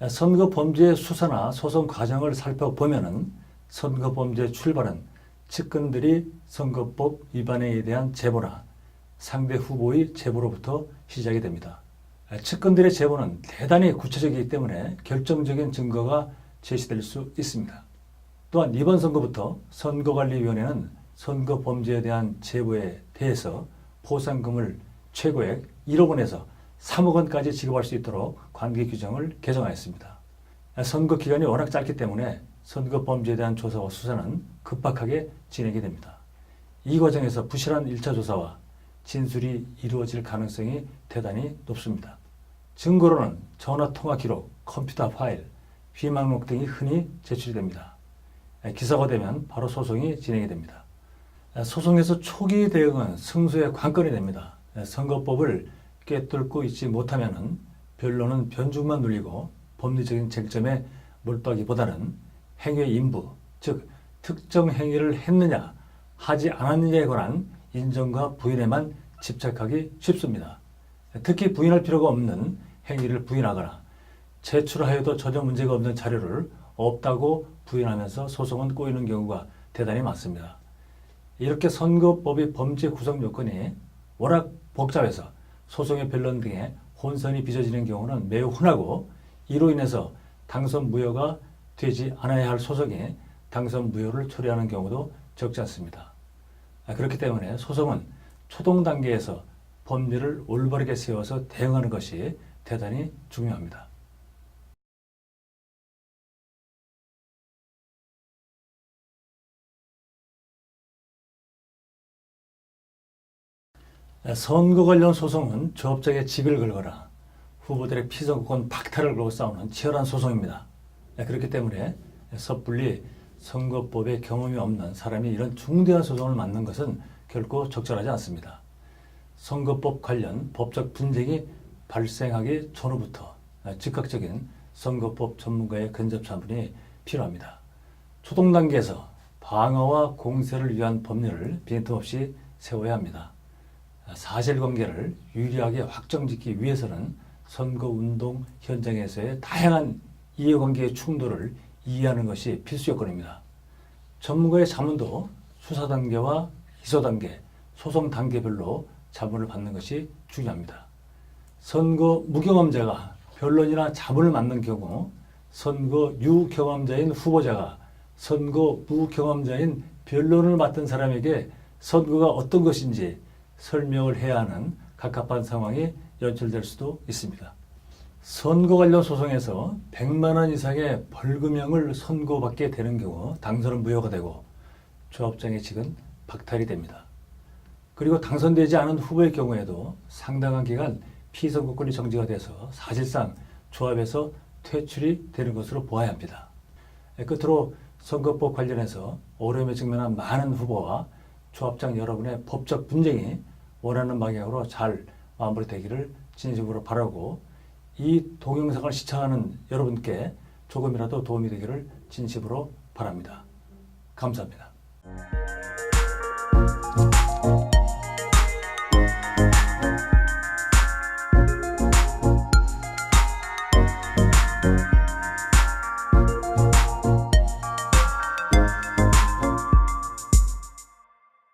선거범죄 수사나 소송 과정을 살펴보면은 선거범죄 출발은 측근들이 선거법 위반에 대한 제보나 상대 후보의 제보로부터 시작이 됩니다. 측근들의 제보는 대단히 구체적이기 때문에 결정적인 증거가 제시될 수 있습니다. 또한 이번 선거부터 선거관리위원회는 선거범죄에 대한 제보에 대해서 포상금을 최고액 1억 원에서 3억 원까지 지급할 수 있도록 관계 규정을 개정하였습니다. 선거 기간이 워낙 짧기 때문에 선거범죄에 대한 조사와 수사는 급박하게 진행이 됩니다. 이 과정에서 부실한 1차 조사와 진술이 이루어질 가능성이 대단히 높습니다. 증거로는 전화통화 기록, 컴퓨터 파일, 비망록 등이 흔히 제출이 됩니다. 기소가 되면 바로 소송이 진행이 됩니다. 소송에서 초기 대응은 승소의 관건이 됩니다. 선거법을 꿰뚫고 있지 못하면 변론은 변죽만 눌리고 법리적인 쟁점에 몰두하기보다는 행위의 인부, 즉 특정 행위를 했느냐 하지 않았느냐에 관한 인정과 부인에만 집착하기 쉽습니다. 특히 부인할 필요가 없는 행위를 부인하거나 제출하여도 전혀 문제가 없는 자료를 없다고 부인하면서 소송은 꼬이는 경우가 대단히 많습니다. 이렇게 선거법의 범죄 구성 요건이 워낙 복잡해서 소송의 변론 등에 혼선이 빚어지는 경우는 매우 흔하고 이로 인해서 당선 무효가 되지 않아야 할 소송이 당선 무효를 초래하는 경우도 적지 않습니다. 그렇기 때문에 소송은 초동 단계에서 법리를 올바르게 세워서 대응하는 것이 대단히 중요합니다. 선거 관련 소송은 조합장의 직을 걸거나 후보들의 피선거권 박탈을 걸고 싸우는 치열한 소송입니다. 그렇기 때문에 섣불리 선거법에 경험이 없는 사람이 이런 중대한 소송을 맡는 것은 결코 적절하지 않습니다. 선거법 관련 법적 분쟁이 발생하기 전후부터 즉각적인 선거법 전문가의 근접 자문이 필요합니다. 초동 단계에서 방어와 공세를 위한 법률을 빈틈없이 세워야 합니다. 사실관계를 유리하게 확정짓기 위해서는 선거운동 현장에서의 다양한 이해관계의 충돌을 이해하는 것이 필수 요건입니다. 전문가의 자문도 수사 단계와 기소 단계, 소송 단계별로 자문을 받는 것이 중요합니다. 선거 무경험자가 변론이나 자문을 맡는 경우 선거 유경험자인 후보자가 선거 무경험자인 변론을 맡은 사람에게 선거가 어떤 것인지 설명을 해야 하는 갑갑한 상황이 연출될 수도 있습니다. 선거 관련 소송에서 100만 원 이상의 벌금형을 선고받게 되는 경우 당선은 무효가 되고 조합장의 직은 박탈이 됩니다. 그리고 당선되지 않은 후보의 경우에도 상당한 기간 피선거권이 정지가 돼서 사실상 조합에서 퇴출이 되는 것으로 보아야 합니다. 끝으로 선거법 관련해서 어려움에 직면한 많은 후보와 조합장 여러분의 법적 분쟁이 원하는 방향으로 잘 마무리되기를 진심으로 바라고 이 동영상을 시청하는 여러분께 조금이라도 도움이 되기를 진심으로 바랍니다. 감사합니다.